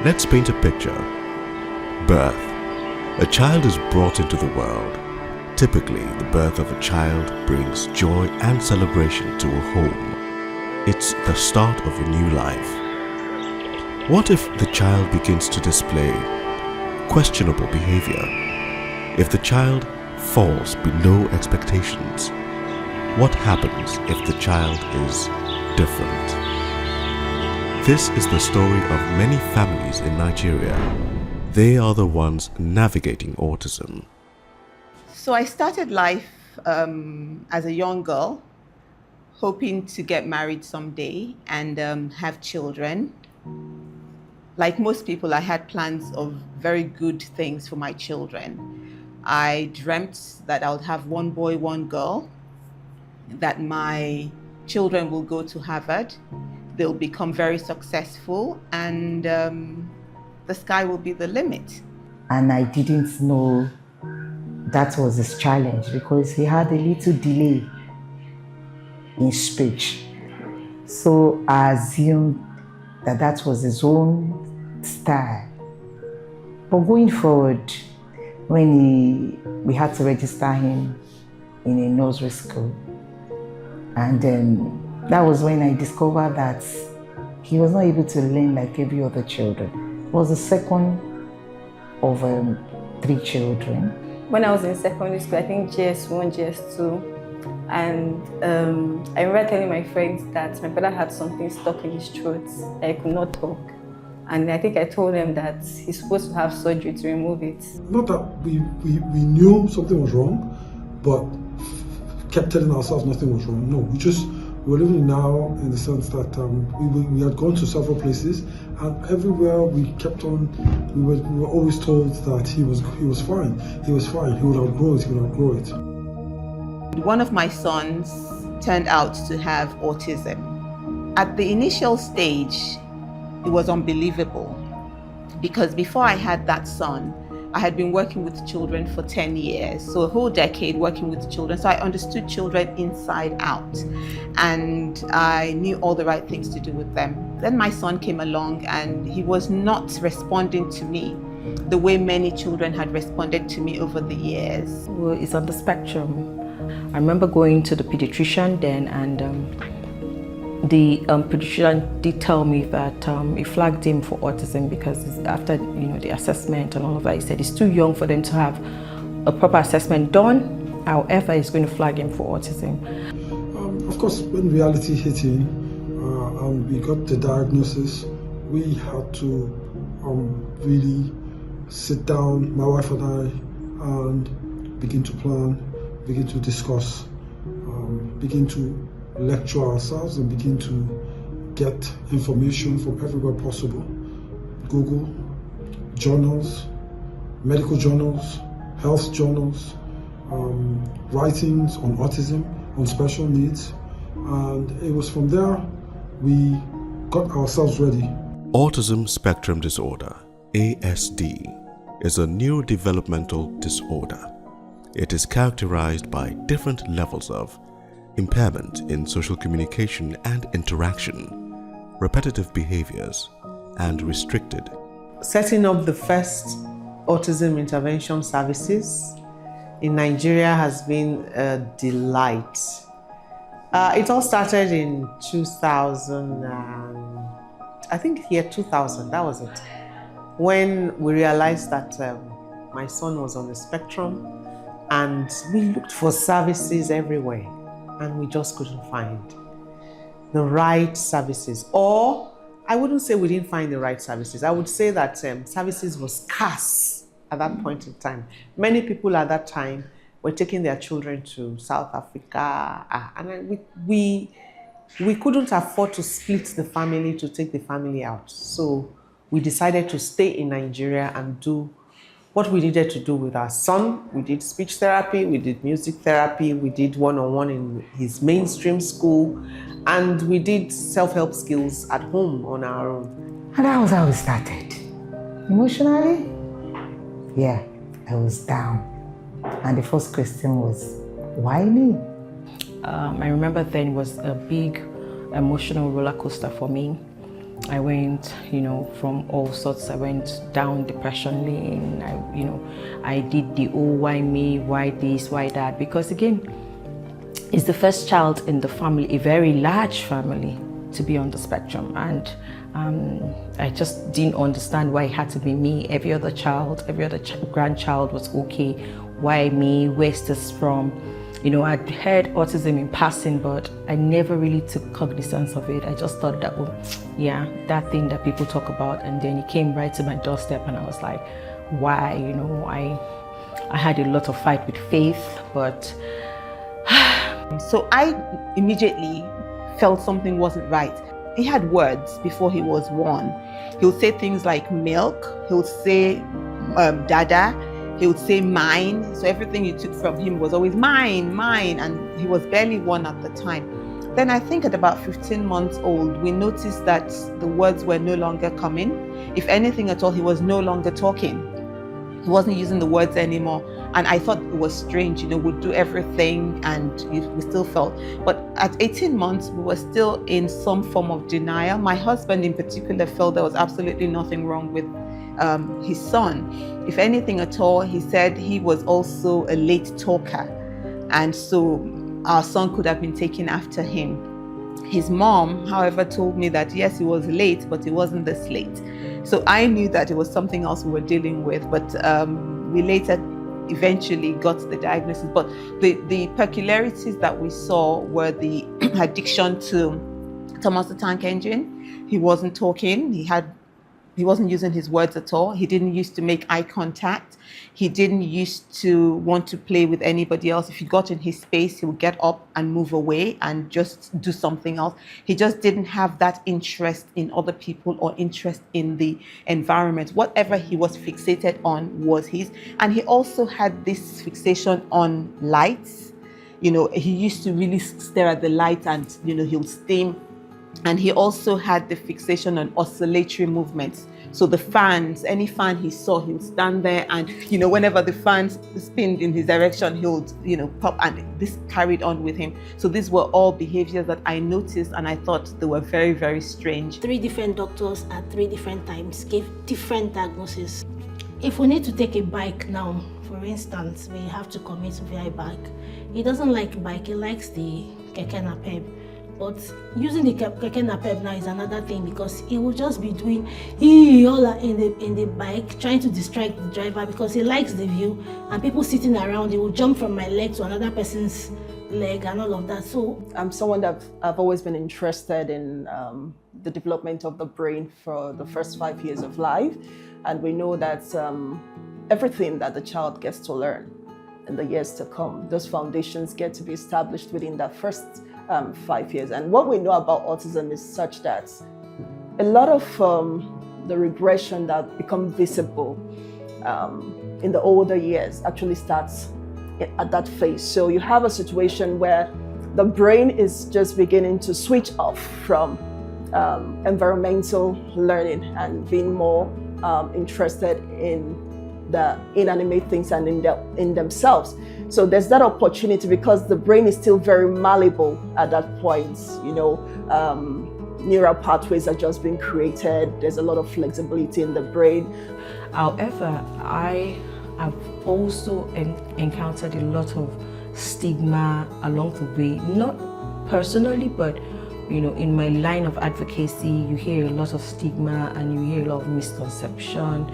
Let's paint a picture. Birth. A child is brought into the world. Typically, the birth of a child brings joy and celebration to a home. It's the start of a new life. What if the child begins to display questionable behavior? If the child falls below expectations? What happens if the child is different? This is the story of many families in Nigeria. They are the ones navigating autism. So I started life as a young girl, hoping to get married someday and have children. Like most people, I had plans of very good things for my children. I dreamt that I would have one boy, one girl, that my children will go to Harvard, they'll become very successful, and the sky will be the limit. And I didn't know that was his challenge because he had a little delay in speech. So I assumed that that was his own style. But going forward, when we had to register him in a nursery school, and that was when I discovered that he was not able to learn like every other children. He was the second of 3 children. When I was in secondary school, I think GS1, GS2, and I remember telling my friends that my brother had something stuck in his throat. I could not talk. And I think I told them that he's supposed to have surgery to remove it. Not that we knew something was wrong, but kept telling ourselves nothing was wrong. No, we were living now in the sense that we had gone to several places, and everywhere we kept on, we were always told that he was fine, he would outgrow it. One of my sons turned out to have autism. At the initial stage, it was unbelievable, because before I had that son, I had been working with children for 10 years, so a whole decade working with children. So I understood children inside out, and I knew all the right things to do with them. Then my son came along, and he was not responding to me the way many children had responded to me over the years. Well, it's on the spectrum. I remember going to the pediatrician then, and the pediatrician did tell me that he flagged him for autism because after the assessment and all of that, he said it's too young for them to have a proper assessment done. However, he's going to flag him for autism. Of course, when reality hit in and we got the diagnosis, we had to really sit down, my wife and I, and begin to plan, begin to discuss, begin to lecture ourselves and begin to get information from everywhere possible. Google, journals, medical journals, health journals, writings on autism, on special needs, and it was from there we got ourselves ready. Autism spectrum disorder, ASD, is a neurodevelopmental disorder. It is characterized by different levels of impairment in social communication and interaction, repetitive behaviors, and restricted. Setting up the first autism intervention services in Nigeria has been a delight. It all started in 2000, I think year 2000, that was it, when we realized that my son was on the spectrum, and we looked for services everywhere, and we just couldn't find the right services. Or I wouldn't say we didn't find the right services. I would say that services were scarce at that point in time. Many people at that time were taking their children to South Africa, and we couldn't afford to split the family, to take the family out. So we decided to stay in Nigeria and do what we needed to do with our son. We did speech therapy, we did music therapy, we did one-on-one in his mainstream school, and we did self-help skills at home on our own. And that was how we started. Emotionally, yeah, I was down. And the first question was, why me? I remember then was a big emotional roller coaster for me. I went, from all sorts. I went down depression lane. I did the, oh, why me, why this, why that? Because again, it's the first child in the family, a very large family, to be on the spectrum. And I just didn't understand why it had to be me. Every other grandchild was okay. Why me? Where's this from? I'd heard autism in passing, but I never really took cognizance of it. I just thought that, that thing that people talk about. And then it came right to my doorstep, and I was like, why? I had a lot of fight with faith, but so I immediately felt something wasn't right. He had words before he was born. He would say things like milk. He would say dada. He would say mine. So everything you took from him was always mine, mine. And he was barely one at the time. Then I think at about 15 months old, we noticed that the words were no longer coming. If anything at all, he was no longer talking. He wasn't using the words anymore. And I thought it was strange, we'd do everything and we still felt. But at 18 months, we were still in some form of denial. My husband in particular felt there was absolutely nothing wrong with his son. If anything at all, he said he was also a late talker. And so our son could have been taken after him. His mom, however, told me that yes, he was late, but he wasn't this late. So I knew that it was something else we were dealing with, but we later eventually got the diagnosis. But the peculiarities that we saw were the addiction to Thomas the Tank Engine. He wasn't talking. He wasn't using his words at all. He didn't used to make eye contact. He didn't used to want to play with anybody else. If he got in his space, he would get up and move away and just do something else. He just didn't have that interest in other people or interest in the environment. Whatever he was fixated on was his. And he also had this fixation on lights. He used to really stare at the light and, he'll steam. And he also had the fixation on oscillatory movements. So the fans, any fan he saw, he would stand there and, whenever the fans spinned in his direction, he would, pop, and this carried on with him. So these were all behaviors that I noticed and I thought they were very, very strange. 3 different doctors at 3 different times gave different diagnoses. If we need to take a bike now, for instance, we have to commit via bike. He doesn't like bike, he likes the keke napep. But using the keke napep now is another thing, because he will just be doing all in the bike, trying to distract the driver because he likes the view, and people sitting around, he will jump from my leg to another person's leg and all of that. So I'm someone that I've always been interested in the development of the brain for the first 5 years of life, and we know that everything that the child gets to learn in the years to come, those foundations get to be established within that first 5 years. And what we know about autism is such that a lot of the regression that become visible in the older years actually starts at that phase. So you have a situation where the brain is just beginning to switch off from environmental learning and being more interested in the inanimate things and in themselves. So there's that opportunity because the brain is still very malleable at that point. Neural pathways are just being created. There's a lot of flexibility in the brain. However, I have also encountered a lot of stigma along the way, not personally, but in my line of advocacy, you hear a lot of stigma and you hear a lot of misconception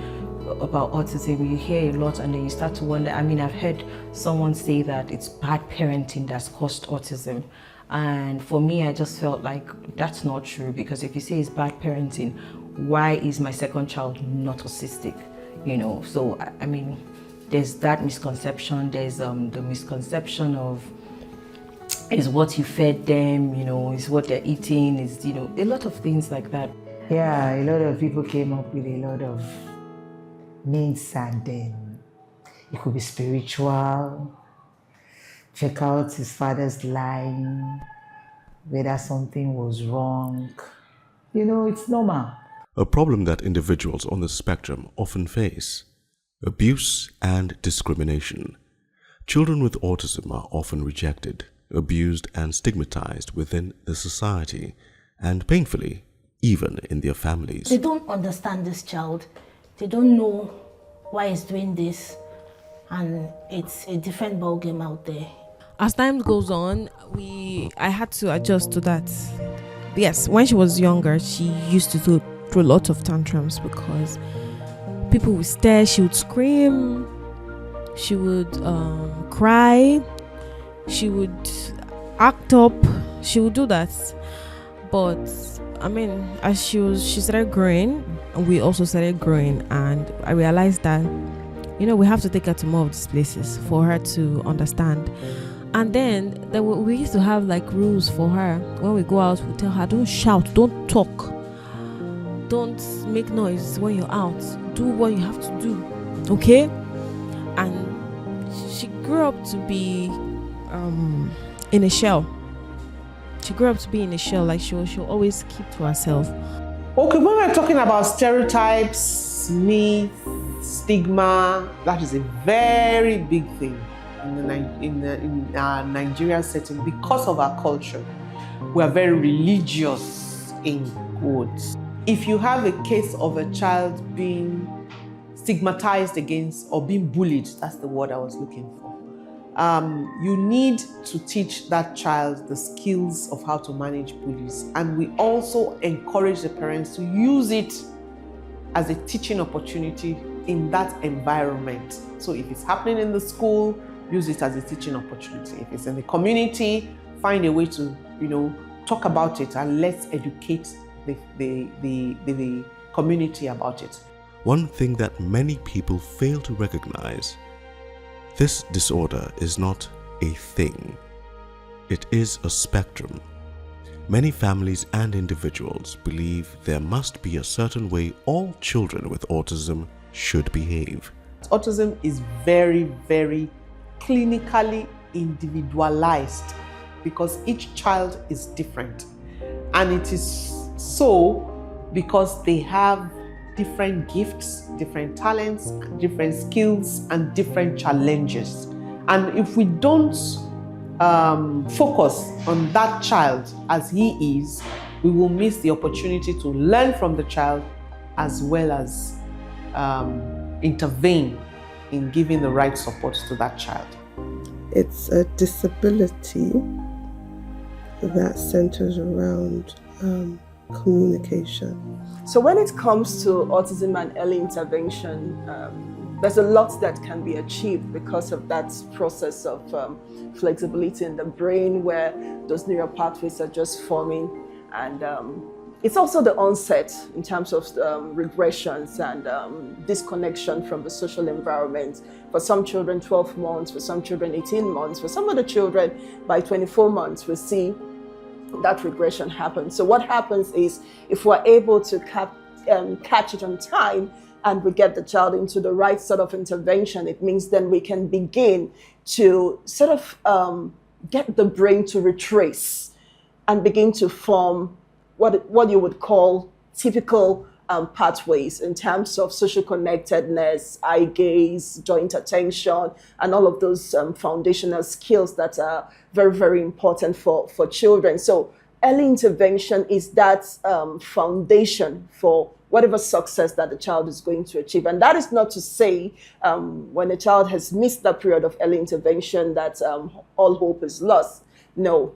about autism. You hear a lot and then you start to wonder. I mean, I've heard someone say that it's bad parenting that's caused autism. And for me, I just felt like that's not true, because if you say it's bad parenting, why is my second child not autistic? So I mean, there's that misconception. There's the misconception of is what you fed them, is what they're eating, is a lot of things like that. Yeah, a lot of people came up with a lot of names, and then it could be spiritual, check out his father's line, whether something was wrong. It's normal. A problem that individuals on the spectrum often face: abuse and discrimination. Children with autism are often rejected, abused and stigmatized within the society, and painfully, even in their families. They don't understand this child. They don't know why he's doing this, and it's a different ballgame out there. As time goes on, I had to adjust to that. Yes, when she was younger, she used to throw a lot of tantrums because people would stare, she would scream, she would cry, she would act up, she would do that. But I mean, as she started growing, we also started growing, and I realized that, we have to take her to more of these places for her to understand. And then we used to have like rules for her. When we go out, we tell her, don't shout, don't talk, don't make noise when you're out, do what you have to do, okay? And she grew up to be in a shell. She grew up to be in a shell, like she'll always keep to herself. Okay, when we're talking about stereotypes, myths, stigma, that is a very big thing in our Nigerian setting because of our culture. We are very religious in quotes. If you have a case of a child being stigmatized against or being bullied, that's the word I was looking for. You need to teach that child the skills of how to manage bullies. And we also encourage the parents to use it as a teaching opportunity in that environment. So if it's happening in the school, use it as a teaching opportunity. If it's in the community, find a way to, talk about it, and let's educate the community about it. One thing that many people fail to recognize: this disorder is not a thing. It is a spectrum. Many families and individuals believe there must be a certain way all children with autism should behave. Autism is very, very clinically individualized because each child is different. And it is so because they have different gifts, different talents, different skills, and different challenges. And if we don't focus on that child as he is, we will miss the opportunity to learn from the child as well as intervene in giving the right support to that child. It's a disability that centers around communication. So when it comes to autism and early intervention, there's a lot that can be achieved because of that process of flexibility in the brain where those neural pathways are just forming. And it's also the onset in terms of regressions and disconnection from the social environment. For some children, 12 months, for some children, 18 months, for some of the children, by 24 months, we see that regression happens. So what happens is, if we're able to catch it on time and we get the child into the right sort of intervention, it means then we can begin to sort of get the brain to retrace and begin to form what you would call typical pathways in terms of social connectedness, eye gaze, joint attention, and all of those foundational skills that are very, very important for children. So early intervention is that foundation for whatever success that the child is going to achieve. And that is not to say when a child has missed that period of early intervention that all hope is lost. No,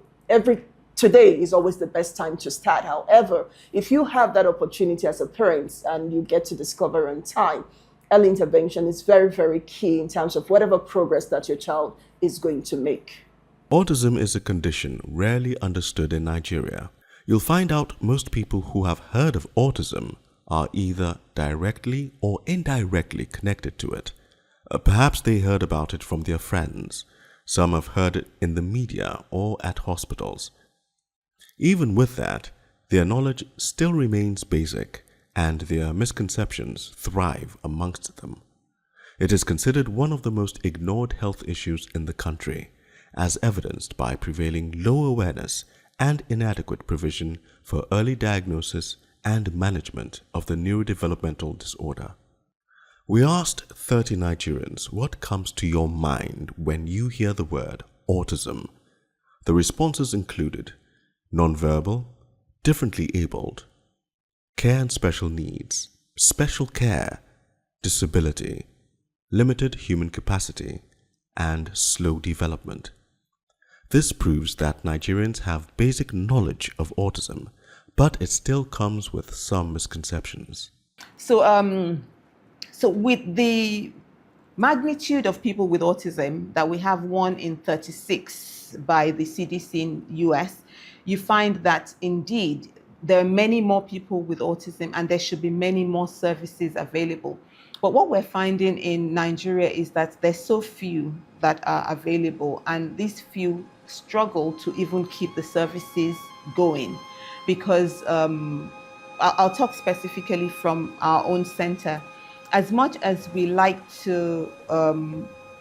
today is always the best time to start. However, if you have that opportunity as a parent and you get to discover in time, early intervention is very, very key in terms of whatever progress that your child is going to make. Autism is a condition rarely understood in Nigeria. You'll find out most people who have heard of autism are either directly or indirectly connected to it. Perhaps they heard about it from their friends. Some have heard it in the media or at hospitals. Even with that, their knowledge still remains basic, and their misconceptions thrive amongst them. It is considered one of the most ignored health issues in the country, as evidenced by prevailing low awareness and inadequate provision for early diagnosis and management of the neurodevelopmental disorder. We asked 30 Nigerians what comes to your mind when you hear the word autism. The responses included nonverbal, differently abled, care and special needs, special care, disability, limited human capacity, and slow development. This proves that Nigerians have basic knowledge of autism, but it still comes with some misconceptions. So with the magnitude of people with autism, that we have 1 in 36 by the CDC in US, you find that indeed there are many more people with autism and there should be many more services available. But what we're finding in Nigeria is that there's so few that are available, and these few struggle to even keep the services going, because I'll talk specifically from our own center. As much as we like to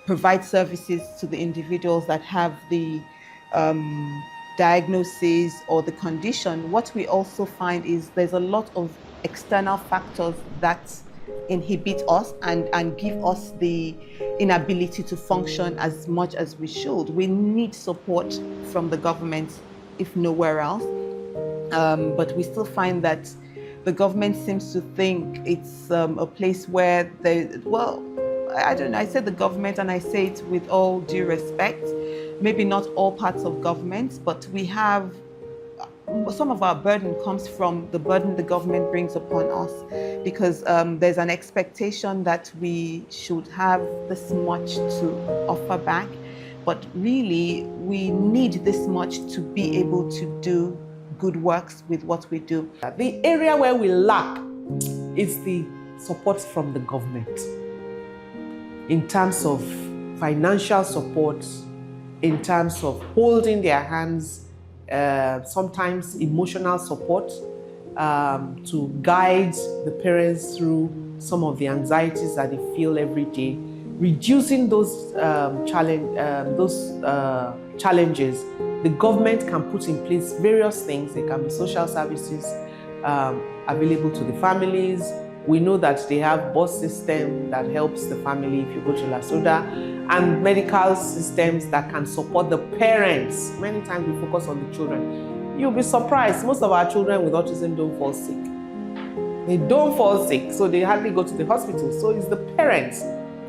provide services to the individuals that have the diagnosis or the condition, what we also find is there's a lot of external factors that inhibit us and give us the inability to function as much as we should. We need support from the government, if nowhere else. But we still find that the government seems to think it's a place where I don't know, I say the government and I say it with all due respect, maybe not all parts of government, but we have, some of our burden comes from the burden the government brings upon us, because there's an expectation that we should have this much to offer back, but really we need this much to be able to do good works with what we do. The area where we lack is the support from the government in terms of financial support, in terms of holding their hands, sometimes emotional support to guide the parents through some of the anxieties that they feel every day, reducing those challenges. The government can put in place various things. There can be social services available to the families. We know that they have bus system that helps the family if you go to Lasoda, and medical systems that can support the parents. Many times we focus on the children. You'll be surprised, most of our children with autism don't fall sick. They don't fall sick, so they hardly go to the hospital. So it's the parents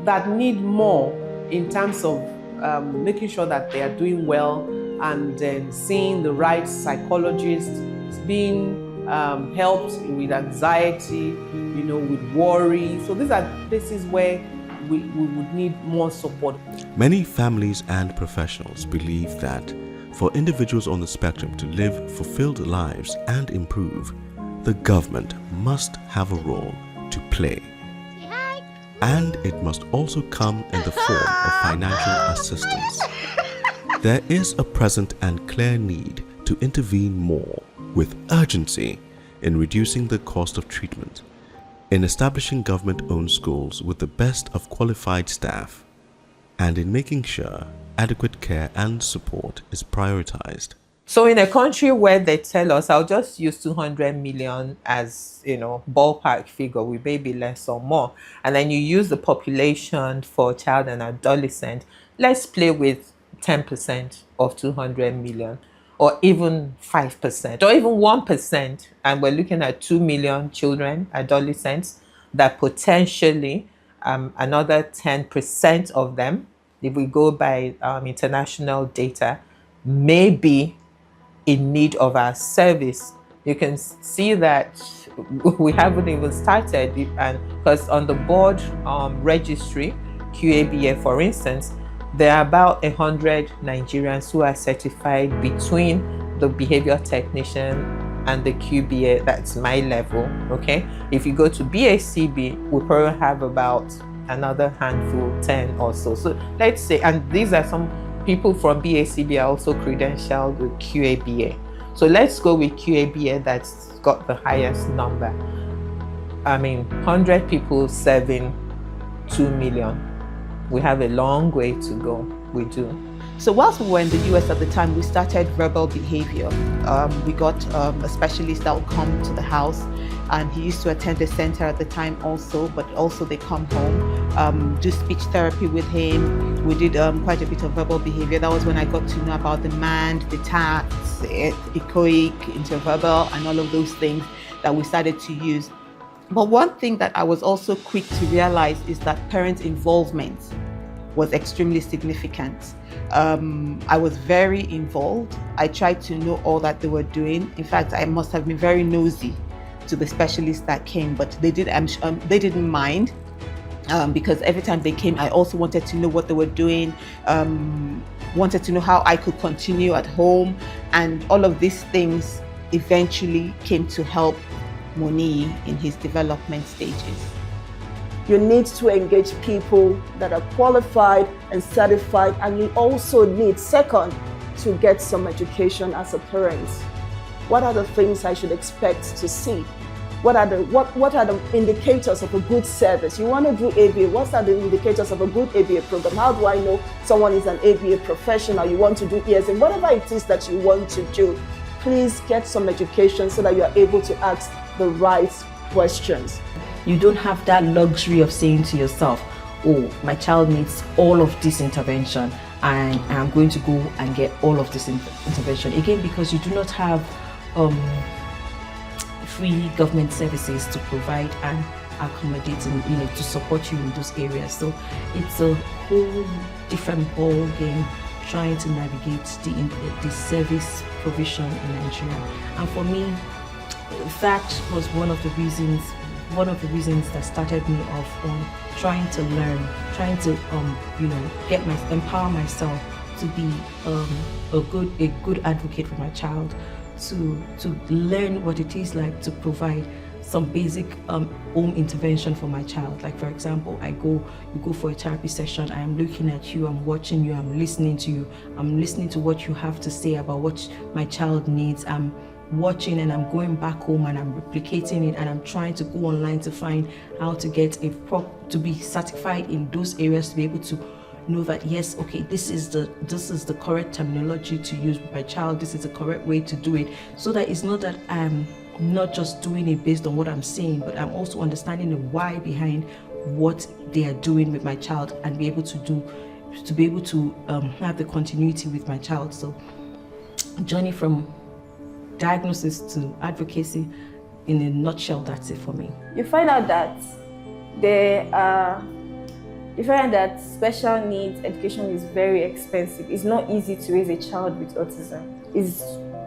that need more in terms of making sure that they are doing well, and then seeing the right psychologist, being helped with anxiety, with worry. So these are places where we would need more support. Many families and professionals believe that for individuals on the spectrum to live fulfilled lives and improve, the government must have a role to play. And it must also come in the form of financial assistance. There is a present and clear need to intervene more with urgency in reducing the cost of treatment, in establishing government-owned schools with the best of qualified staff, and in making sure adequate care and support is prioritized. So in a country where they tell us, I'll just use 200 million as, ballpark figure, we may be less or more, and then you use the population for child and adolescent, let's play with 10% of 200 million, or even 5%, or even 1%, and we're looking at 2 million children, adolescents, that potentially another 10% of them, if we go by international data, may be in need of our service. You can see that we haven't even started, and because on the board registry, QABA for instance, there are about 100 Nigerians who are certified between the behavior technician and the QBA, that's my level, okay? If you go to BACB, we probably have about another handful, 10 or so. So let's say, and these are some people from BACB are also credentialed with QABA. So let's go with QABA that's got the highest number. 100 people serving 2 million. We have a long way to go, we do. So whilst we were in the US at the time, we started verbal behavior. We got a specialist that would come to the house, and he used to attend the center at the time also, but also they come home, do speech therapy with him. We did quite a bit of verbal behavior. That was when I got to know about the MAND, the TAPS, echoic, interverbal, and all of those things that we started to use. But one thing that I was also quick to realize is that parent involvement was extremely significant. I was very involved. I tried to know all that they were doing. In fact, I must have been very nosy to the specialists that came, but they didn't mind. Because every time they came, I also wanted to know what they were doing, wanted to know how I could continue at home, and all of these things eventually came to help Moni in his development stages. You need to engage people that are qualified and certified, and you also need, second, to get some education as a parent. What are the things I should expect to see? What are the indicators of a good service? You want to do ABA, what are the indicators of a good ABA program? How do I know someone is an ABA professional? You want to do ESM, whatever it is that you want to do, please get some education so that you are able to ask the right questions. You don't have that luxury of saying to yourself, oh, my child needs all of this intervention and I'm going to go and get all of this intervention. Again, because you do not have free government services to provide and accommodate and to support you in those areas. So it's a whole different ball game trying to navigate the service provision in Nigeria. And for me, that was one of the reasons that started me off on trying to learn, trying to empower myself to be a good advocate for my child, to learn what it is like to provide some basic home intervention for my child. Like, for example, you go for a therapy session, I am looking at you, I'm watching you, I'm listening to you, I'm listening to what you have to say about what my child needs. I'm watching and I'm going back home and I'm replicating it, and I'm trying to go online to find how to get to be certified in those areas, to be able to know that yes, okay, this is the correct terminology to use with my child, this is the correct way to do it, so that it's not that I'm not just doing it based on what I'm saying, but I'm also understanding the why behind what they are doing with my child, and be able to have the continuity with my child. So journey from diagnosis to advocacy, in a nutshell, that's it for me. You find out that special needs education is very expensive. It's not easy to raise a child with autism. It's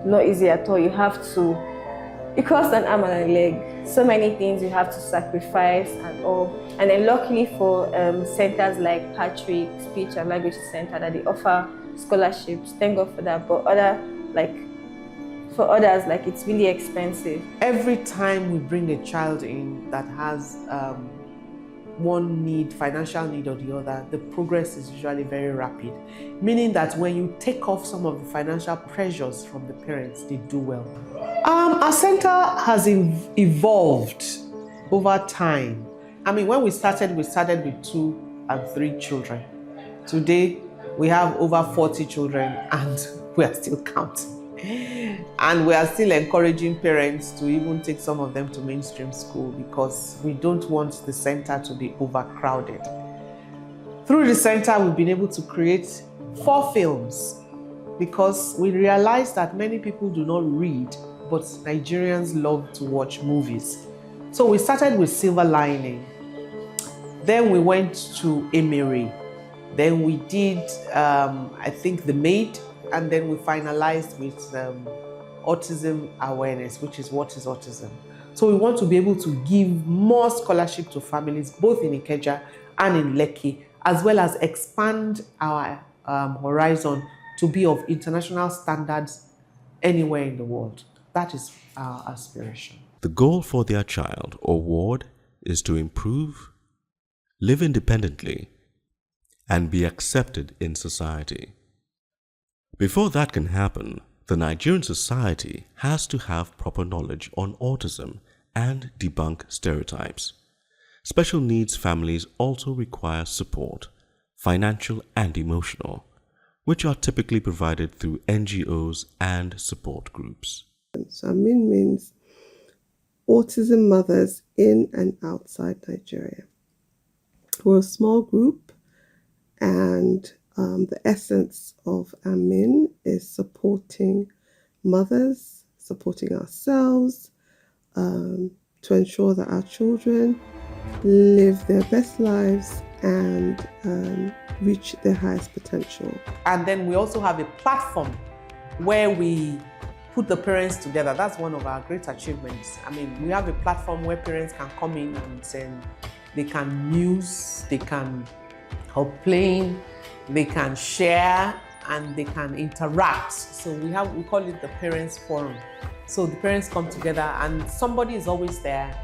not easy at all. It costs an arm and a leg. So many things you have to sacrifice and all. And then luckily for centers like Patrick Speech and Language Center, that they offer scholarships. Thank God for that. But for others, it's really expensive. Every time we bring a child in that has one need, financial need or the other, the progress is usually very rapid. Meaning that when you take off some of the financial pressures from the parents, they do well. Our center has evolved over time. I mean, when we started with 2 and 3 children. Today, we have over 40 children and we are still counting. And we are still encouraging parents to even take some of them to mainstream school, because we don't want the center to be overcrowded. Through the center, we've been able to create 4 films, because we realize that many people do not read, but Nigerians love to watch movies. So we started with Silver Lining. Then we went to Emery. Then we did, I think, The Maid. And then we finalized with autism awareness, which is what is autism. So we want to be able to give more scholarship to families, both in Ikeja and in Lekki, as well as expand our horizon to be of international standards anywhere in the world. That is our aspiration. The goal for their child or ward is to improve, live independently, and be accepted in society. Before that can happen, the Nigerian society has to have proper knowledge on autism and debunk stereotypes. Special needs families also require support, financial and emotional, which are typically provided through NGOs and support groups. So AMIN means Autism Mothers in and Outside Nigeria. We're a small group, and the essence of AMIN is supporting mothers, supporting ourselves, to ensure that our children live their best lives and reach their highest potential. And then we also have a platform where we put the parents together. That's one of our great achievements. I mean, we have a platform where parents can come in and they can muse, they can help playing, they can share, and they can interact. So we call it the Parents Forum. So the parents come together and somebody is always there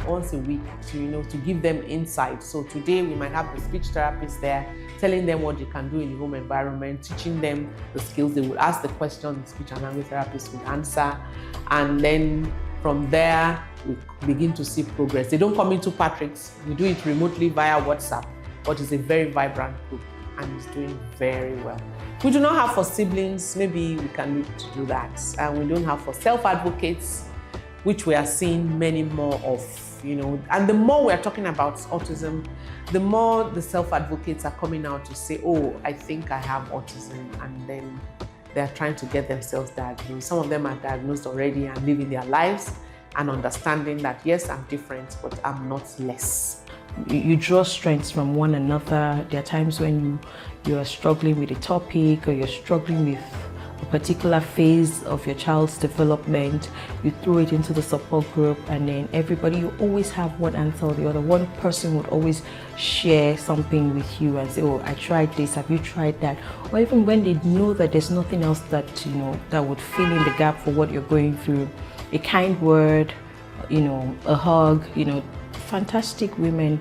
once a week to give them insight. So today we might have the speech therapist there telling them what they can do in the home environment, teaching them the skills. They will ask the question, the speech and language therapist will answer, and then from there we begin to see progress. They don't come into Patrick's, we do it remotely via WhatsApp, but it's a very vibrant group and it's doing very well. We do not have for siblings, maybe we can look to do that. And we don't have for self-advocates, which we are seeing many more of, And the more we are talking about autism, the more the self-advocates are coming out to say, oh, I think I have autism, and then they are trying to get themselves diagnosed. Some of them are diagnosed already and living their lives and understanding that, yes, I'm different, but I'm not less. You draw strengths from one another. There are times when you are struggling with a topic or you're struggling with a particular phase of your child's development. You throw it into the support group, and then you always have one answer or the other. One person would always share something with you and say, oh, I tried this, have you tried that? Or even when they know that there's nothing else that that would fill in the gap for what you're going through. A kind word, a hug, fantastic women.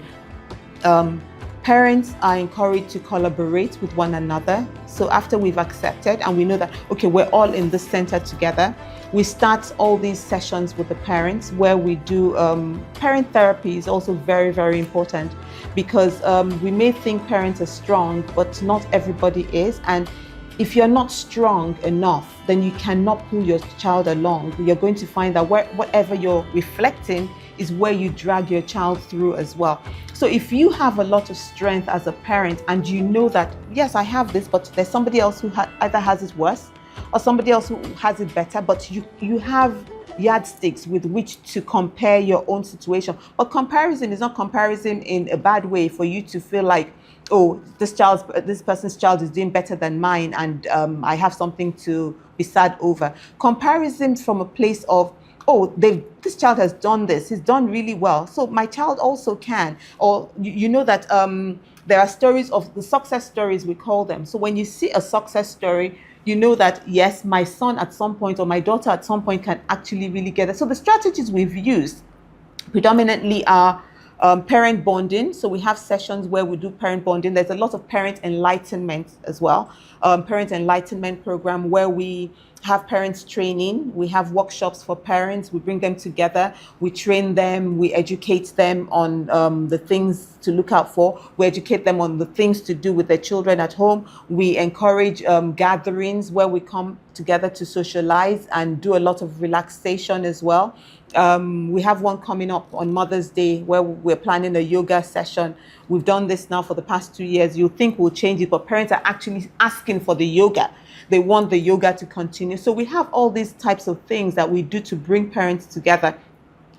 Parents are encouraged to collaborate with one another. So after we've accepted and we know that, okay, we're all in this center together, we start all these sessions with the parents where we do parent therapy is also very, very important, because we may think parents are strong, but not everybody is. And if you're not strong enough, then you cannot pull your child along. You're going to find that whatever you're reflecting is where you drag your child through as well. So if you have a lot of strength as a parent and you know that, yes, I have this, but there's somebody else who either has it worse or somebody else who has it better, but you have yardsticks with which to compare your own situation. But comparison is not comparison in a bad way for you to feel like, oh, this person's child is doing better than mine, and I have something to be sad over. Comparison from a place of, oh, this child has done this, he's done really well, so my child also can. Or that there are stories of the success stories, we call them. So when you see a success story, you know that, yes, my son at some point or my daughter at some point can actually really get it. So the strategies we've used predominantly are parent bonding. So we have sessions where we do parent bonding. There's a lot of parent enlightenment as well. Parent enlightenment program where we have parents training. We have workshops for parents. We bring them together. We train them. We educate them on the things to look out for. We educate them on the things to do with their children at home. We encourage gatherings where we come together to socialize and do a lot of relaxation as well. We have one coming up on Mother's Day where we're planning a yoga session. We've done this now for the past 2 years. You think we'll change it, but parents are actually asking for the yoga. They want the yoga to continue. So we have all these types of things that we do to bring parents together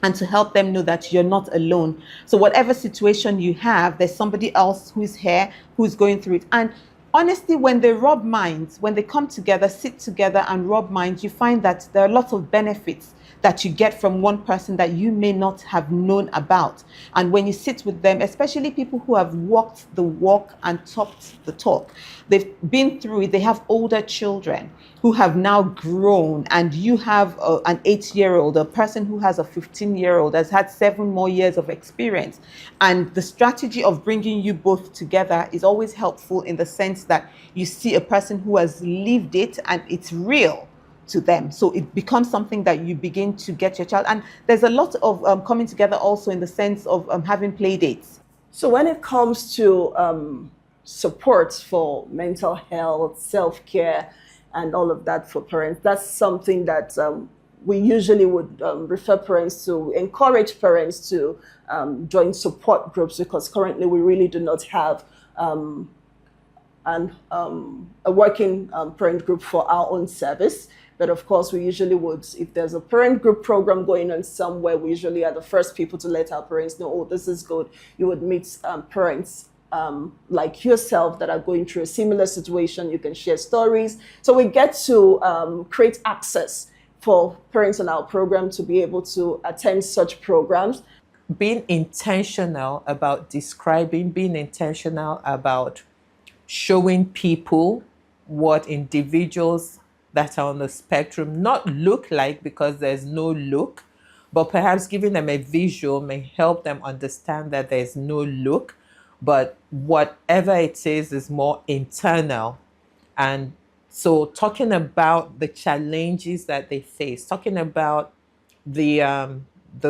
and to help them know that you're not alone. So whatever situation you have, there's somebody else who's here, who's going through it. And honestly, when they rub minds, when they come together, sit together and rub minds, you find that there are lots of benefits that you get from one person that you may not have known about. And when you sit with them, especially people who have walked the walk and talked the talk, they've been through it, they have older children who have now grown, and you have an 8-year-old, a person who has a 15-year-old, has had 7 more years of experience. And the strategy of bringing you both together is always helpful in the sense that you see a person who has lived it and it's real to them. So it becomes something that you begin to get your child. And there's a lot of coming together also in the sense of having play dates. So when it comes to support for mental health, self-care, and all of that for parents, that's something that we usually would refer parents to, encourage parents to join support groups, because currently we really do not have a working parent group for our own service. But of course, we usually would, if there's a parent group program going on somewhere, we usually are the first people to let our parents know, oh, this is good. You would meet parents like yourself that are going through a similar situation. You can share stories. So we get to create access for parents on our program to be able to attend such programs. Being intentional about describing, being intentional about showing people what individuals that are on the spectrum not look like, because there's no look, but perhaps giving them a visual may help them understand that there's no look, but whatever it is more internal. And so talking about the challenges that they face, talking about the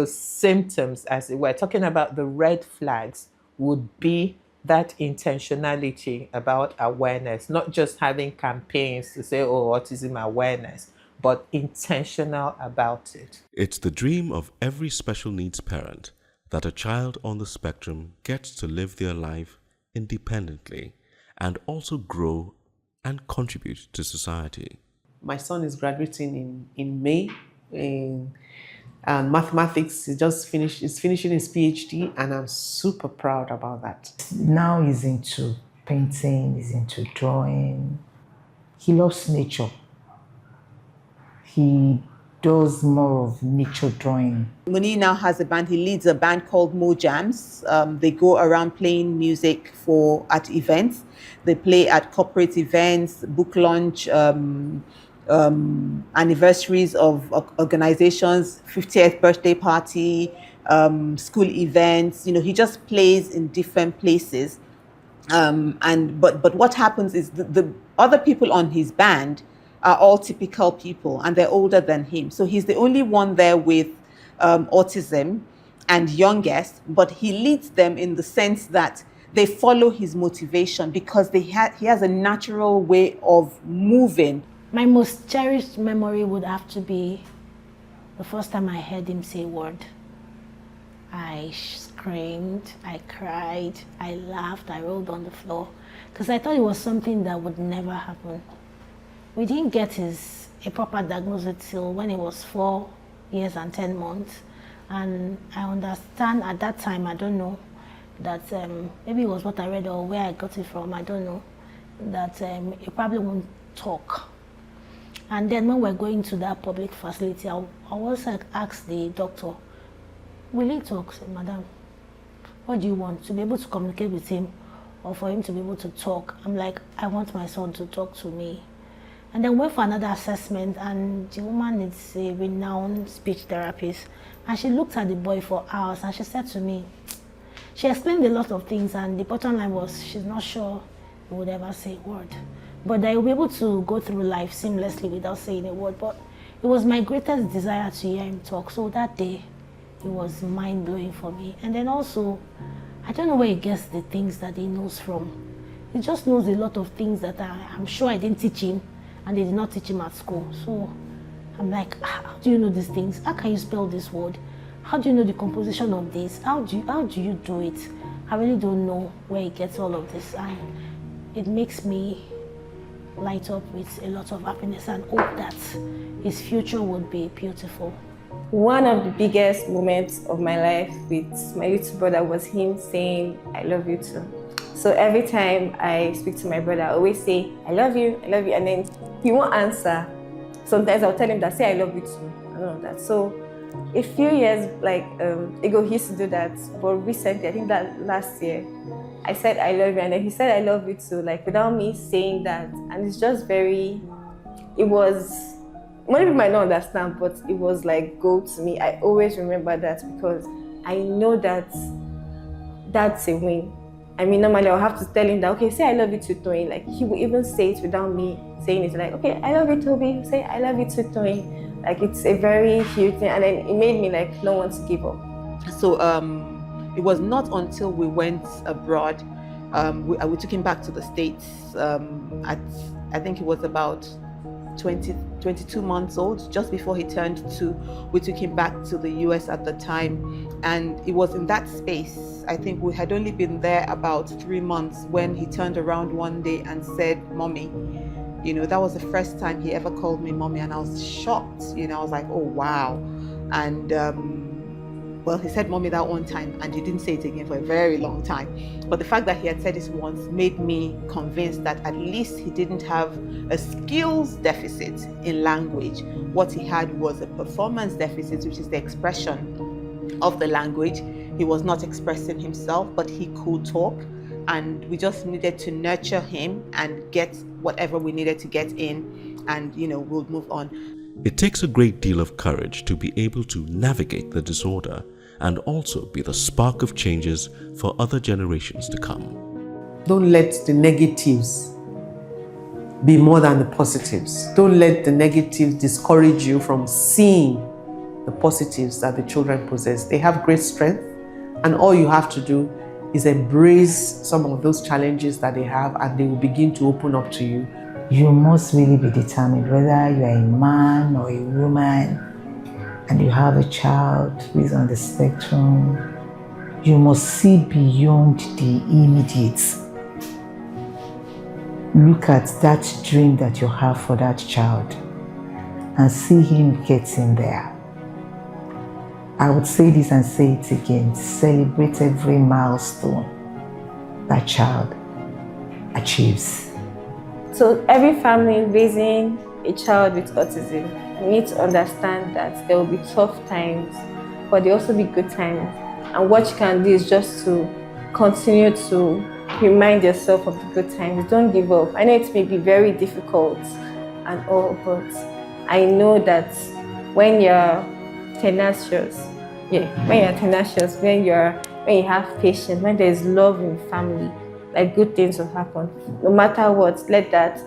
symptoms, as it were, talking about the red flags would be that intentionality about awareness, not just having campaigns to say, oh, autism awareness, but intentional about it. It's the dream of every special needs parent that a child on the spectrum gets to live their life independently and also grow and contribute to society. My son is graduating in May in mathematics. He's finishing his PhD, and I'm super proud about that. Now he's into painting, he's into drawing. He loves nature. He does more of nature drawing. Muni now has a band. He leads a band called Mo Jams. They go around playing music at events. They play at corporate events, book launch, anniversaries of organizations, 50th birthday party, school events. You know, he just plays in different places. But what happens is the other people on his band are all typical people, and they're older than him. So he's the only one there with autism and youngest, but he leads them in the sense that they follow his motivation because he has a natural way of moving. My most cherished memory would have to be the first time I heard him say a word. I screamed, I cried, I laughed, I rolled on the floor because I thought it was something that would never happen. We didn't get a proper diagnosis till when he was 4 years and 10 months. And I understand at that time, I don't know, that maybe it was what I read or where I got it from, I don't know, that he probably won't talk. And then when we're going to that public facility, I was asked the doctor, will he talk? I said, Madam, what do you want? To be able to communicate with him or for him to be able to talk? I'm like, I want my son to talk to me. And then went for another assessment, and the woman is a renowned speech therapist. And she looked at the boy for hours and she said to me, she explained a lot of things, and the bottom line was she's not sure he would ever say a word. But that he'll be able to go through life seamlessly without saying a word. But it was my greatest desire to hear him talk. So that day, it was mind-blowing for me. And then also, I don't know where he gets the things that he knows from. He just knows a lot of things that I'm sure I didn't teach him, and they did not teach him at school. So I'm like, how do you know these things? How can you spell this word? How do you know the composition of this? How do you do it? I really don't know where he gets all of this, and it makes me light up with a lot of happiness and hope that his future would be beautiful. One of the biggest moments of my life with my little brother was him saying, I love you too. So every time I speak to my brother, I always say, I love you, and then he won't answer. Sometimes I'll tell him that, say I love you too, and all of that. So a few years ago, he used to do that, but recently, I think that last year, I said I love you, and then he said I love you too, like without me saying that. And it's just many people might not understand, but it was like gold to me. I always remember that because I know that that's a win. I mean, normally I'll have to tell him that, okay, say I love you too, Toyin. Like, he will even say it without me saying it. Like, okay, I love you, Toby. Say, I love you too, Toyin. Like, it's a very huge thing. And then it made me, like, not want to give up. So it was not until we went abroad, we took him back to the States I think it was about 22 months old, just before he turned 2. We took him back to the US at the time, and it was in that space. I think we had only been there about 3 months when he turned around one day and said, Mommy, That was the first time he ever called me mommy, and I was shocked. I was like, oh wow. And well, he said mommy that one time, and he didn't say it again for a very long time. But the fact that he had said it once made me convinced that at least he didn't have a skills deficit in language. What he had was a performance deficit, which is the expression of the language. He was not expressing himself, but he could talk. And we just needed to nurture him and get whatever we needed to get in, and we'll move on. It takes a great deal of courage to be able to navigate the disorder and also be the spark of changes for other generations to come. Don't let the negatives be more than the positives. Don't let the negatives discourage you from seeing the positives that the children possess. They have great strength, and all you have to do is embrace some of those challenges that they have, and they will begin to open up to you. You must really be determined, whether you are a man or a woman and you have a child who is on the spectrum. You must see beyond the immediate. Look at that dream that you have for that child and see him getting there. I would say this and say it again: celebrate every milestone that child achieves. So every family raising a child with autism needs to understand that there will be tough times, but there will also be good times. And what you can do is just to continue to remind yourself of the good times. Don't give up. I know it may be very difficult and all, but I know that when you're tenacious, when you have patience, when there's love in family, like good things will happen. No matter what, let that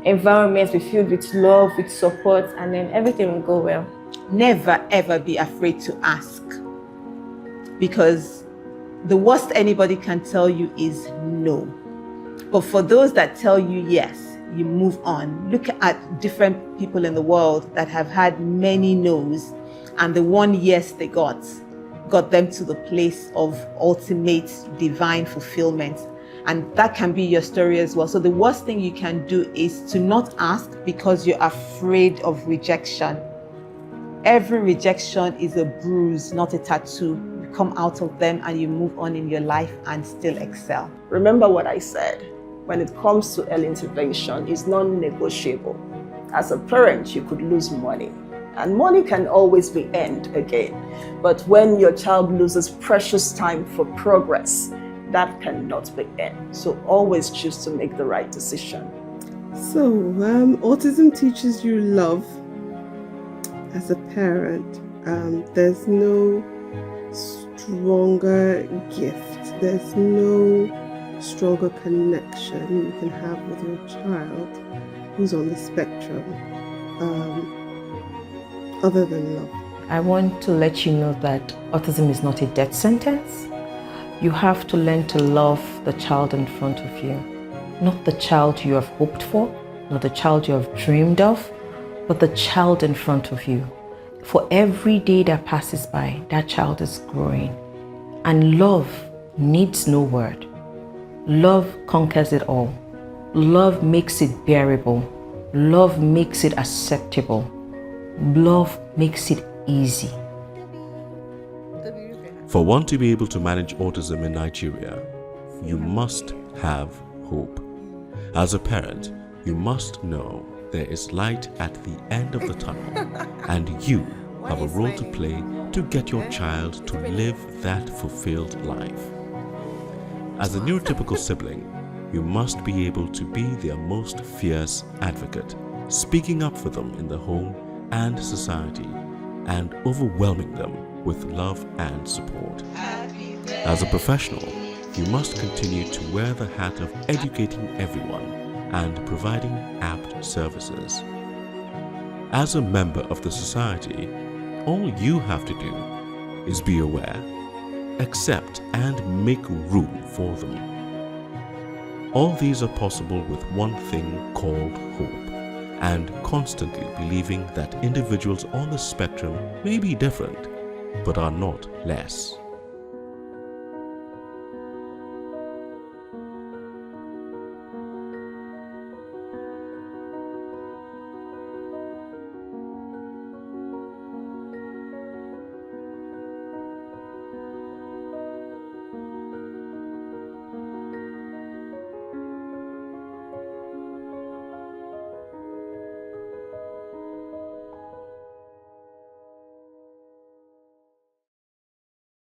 environment be filled with love, with support, and then everything will go well. Never ever be afraid to ask, because the worst anybody can tell you is no. But for those that tell you yes, you move on. Look at different people in the world that have had many no's, and the one yes they got them to the place of ultimate divine fulfillment. And that can be your story as well. So the worst thing you can do is to not ask because you're afraid of rejection. Every rejection is a bruise, not a tattoo. You come out of them and you move on in your life and still excel. Remember what I said. When it comes to early intervention, it's non-negotiable. As a parent, you could lose money, and money can always be earned again. But when your child loses precious time for progress, that cannot be earned. So always choose to make the right decision. So, autism teaches you love as a parent. There's no stronger gift. There's no stronger connection you can have with your child who's on the spectrum, other than love. I want to let you know that autism is not a death sentence. You have to learn to love the child in front of you. Not the child you have hoped for, not the child you have dreamed of, but the child in front of you. For every day that passes by, that child is growing. And love needs no word. Love conquers it all. Love makes it bearable. Love makes it acceptable. Love makes it easy. For one to be able to manage autism in Nigeria, you must have hope. As a parent, you must know there is light at the end of the tunnel, and you have a role to play to get your child to live that fulfilled life. As a neurotypical sibling, you must be able to be their most fierce advocate, speaking up for them in the home and society, and overwhelming them with love and support. As a professional, you must continue to wear the hat of educating everyone and providing apt services. As a member of the society, all you have to do is be aware, accept, and make room for them. All these are possible with one thing called hope, and constantly believing that individuals on the spectrum may be different, but are not less.